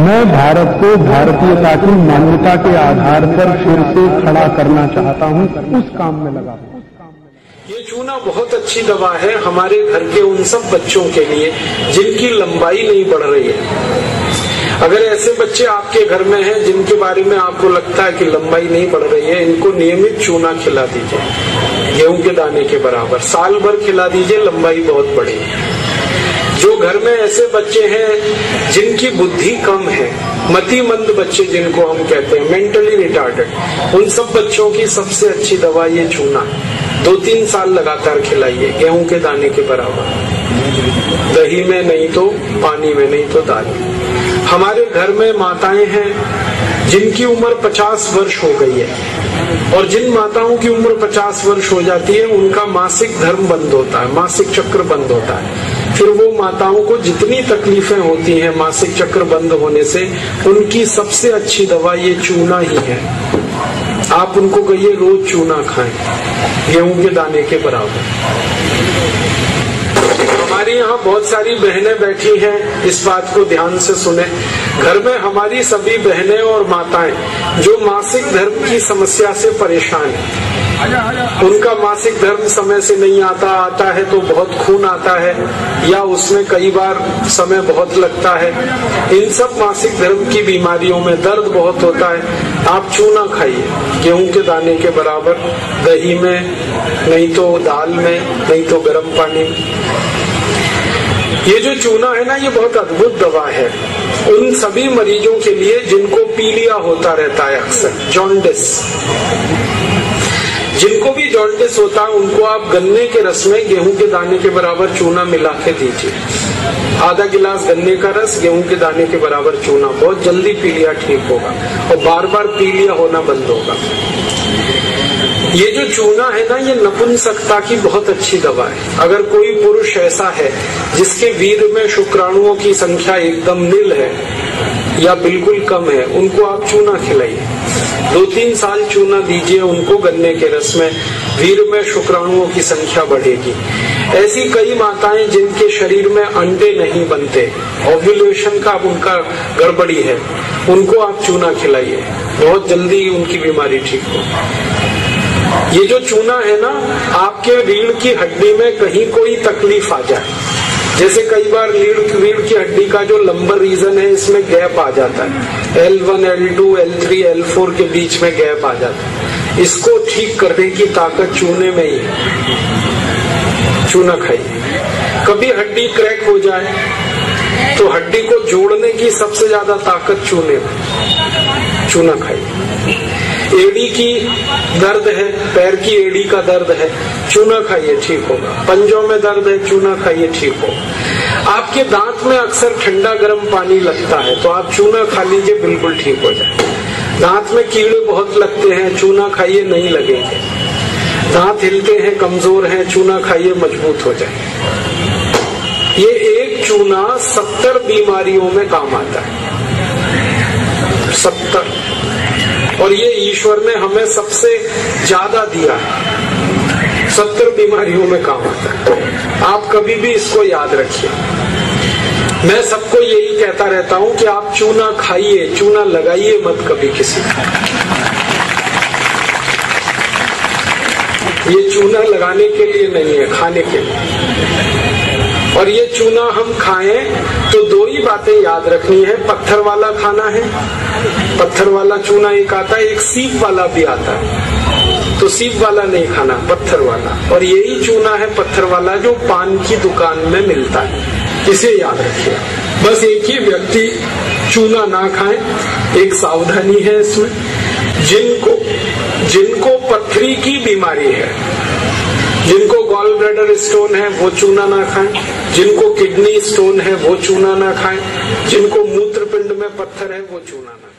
मैं भारत को भारतीयता की मान्यता के आधार पर फिर से खड़ा करना चाहता हूं, उस काम में लगा हूं। ये चूना बहुत अच्छी दवा है हमारे घर के उन सब बच्चों के लिए जिनकी लंबाई नहीं बढ़ रही है। अगर ऐसे बच्चे आपके घर में हैं जिनके बारे में आपको लगता है कि लंबाई नहीं बढ़ रही है, इनको नियमित चूना खिला दीजिए, गेहूं के दाने के बराबर साल भर खिला दीजिए, लंबाई बहुत बढ़ेगी। जो घर में ऐसे बच्चे हैं जिनकी बुद्धि कम है, मतिमंद बच्चे जिनको हम कहते हैं, मेंटली रिटार्डेड, उन सब बच्चों की सबसे अच्छी दवा ये चूना। 2-3 साल लगातार खिलाइए, गेहूं के दाने के बराबर, दही में नहीं तो पानी में, नहीं तो दाल में। हमारे घर में माताएं हैं जिनकी उम्र 50 वर्ष हो गई है, और जिन माताओं की उम्र 50 वर्ष हो जाती है उनका मासिक धर्म बंद होता है, मासिक चक्र बंद होता है। फिर वो माताओं को जितनी तकलीफें होती हैं मासिक चक्र बंद होने से, उनकी सबसे अच्छी दवा ये चूना ही है। आप उनको कहिए रोज चूना खाएं, गेहूं के दाने के बराबर। हमारी यहाँ बहुत सारी बहनें बैठी हैं, इस बात को ध्यान से सुने। घर में हमारी सभी बहनें और माताएं जो मासिक धर्म की समस्या से परेशान हैं, उनका मासिक धर्म समय से नहीं आता है तो बहुत खून आता है, या उसमें कई बार समय बहुत लगता है। इन सब मासिक धर्म की बीमारियों में दर्द बहुत होता है। आप चूना खाइए, गेहूं के दाने के बराबर, दही में, नहीं तो दाल में, नहीं तो गर्म पानी में। ये जो चूना है ना, ये बहुत अद्भुत दवा है उन सभी मरीजों के लिए जिनको पीलिया होता रहता है, अक्सर जॉन्डिस। जिनको भी जॉन्डिस होता है उनको आप गन्ने के रस में गेहूं के दाने के बराबर चूना मिला के दीजिए। आधा गिलास गन्ने का रस, गेहूं के दाने के बराबर चूना, बहुत जल्दी पीलिया ठीक होगा और बार बार पीलिया होना बंद होगा। ये जो चूना है ना, ये नपुंसकता की बहुत अच्छी दवा है। अगर कोई पुरुष ऐसा है जिसके वीर्य में शुक्राणुओं की संख्या एकदम नील है या बिल्कुल कम है, उनको आप चूना खिलाइए। 2-3 साल चूना दीजिए उनको गन्ने के रस में, वीर्य में शुक्राणुओं की संख्या बढ़ेगी। ऐसी कई माताएं जिनके शरीर में अंडे नहीं बनते, ओव्यूलेशन का उनका गड़बड़ी है, उनको आप चूना खिलाइए, बहुत जल्दी उनकी बीमारी ठीक हो। ये जो चूना है ना, आपके रीढ़ की हड्डी में कहीं कोई तकलीफ आ जाए, जैसे कई बार रीढ़ की हड्डी का जो लंबर रीजन है, इसमें गैप आ जाता है, L1, L2, L3, L4 के बीच में गैप आ जाता है, इसको ठीक करने की ताकत चूने में ही है। चूना खाइए। कभी हड्डी क्रैक हो जाए तो हड्डी को जोड़ने की सबसे ज्यादा ताकत चूने में, चूना खाइए। एड़ी की दर्द है, पैर की एड़ी का दर्द है, चूना खाइए, ठीक होगा। पंजों में दर्द है, चूना खाइए, ठीक हो। आपके दांत में अक्सर ठंडा गर्म पानी लगता है तो आप चूना खा लीजिए, बिल्कुल ठीक हो जाए। दांत में कीड़े बहुत लगते हैं, चूना खाइए, नहीं लगेंगे। दांत हिलते हैं, कमजोर हैं, चूना खाइए, मजबूत हो जाए। ये एक चूना 70 बीमारियों में काम आता है, 70। और ये ईश्वर ने हमें सबसे ज्यादा दिया है, 70 बीमारियों में काम आता है। आप कभी भी इसको याद रखिए। मैं सबको यही कहता रहता हूं कि आप चूना खाइए, चूना लगाइए मत कभी किसी को। ये चूना लगाने के लिए नहीं है, खाने के लिए। और ये चूना हम खाएं तो 2 ही बातें याद रखनी है। पत्थर वाला खाना है, पत्थर वाला चूना एक आता है, एक सीप वाला भी आता है, तो सीप वाला नहीं खाना, पत्थर वाला। और यही चूना है पत्थर वाला जो पान की दुकान में मिलता है, इसे याद रखिए। बस एक ही व्यक्ति चूना ना खाए, एक सावधानी है इसमें। जिनको पथरी की बीमारी है, जिनको गॉल ब्लैडर स्टोन है, वो चूना ना खाएं। जिनको किडनी स्टोन है वो चूना ना खाएं। जिनको मूत्रपिंड में पत्थर है वो चूना ना खाएं।